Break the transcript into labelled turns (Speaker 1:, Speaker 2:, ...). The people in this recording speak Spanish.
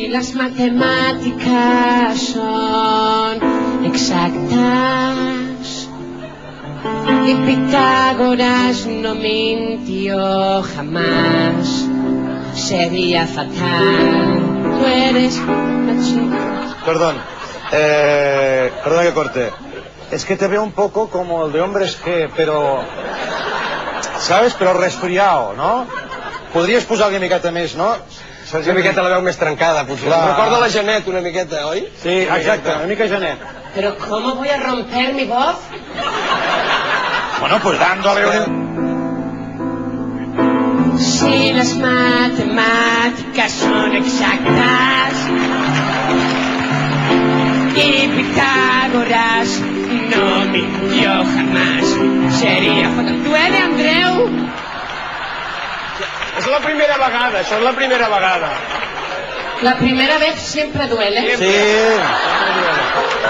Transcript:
Speaker 1: Si las matemáticas son exactas y Pitágoras no mintió jamás, sería fatal. Tú eres machista.
Speaker 2: Perdón, perdona que corte. Es que te veo un poco como el de Hombres G, pero... ¿Sabes? Però resfriado, no? Podries posar una miqueta més, no?
Speaker 3: Una miqueta la veu més trencada, potser. Em recorda la Janet una miqueta, oi?
Speaker 2: Sí, exacte, una mica Janet.
Speaker 1: Pero ¿cómo voy a romper mi voz?
Speaker 2: Bueno, pues dándole
Speaker 1: Si las matemáticas son exactas y Pitágoras no mintió jamás, sería fatal. ¿Duele, Andreu?
Speaker 3: És la primera vegada, això és la primera vegada.
Speaker 1: La primera vez siempre duele.
Speaker 2: Sí.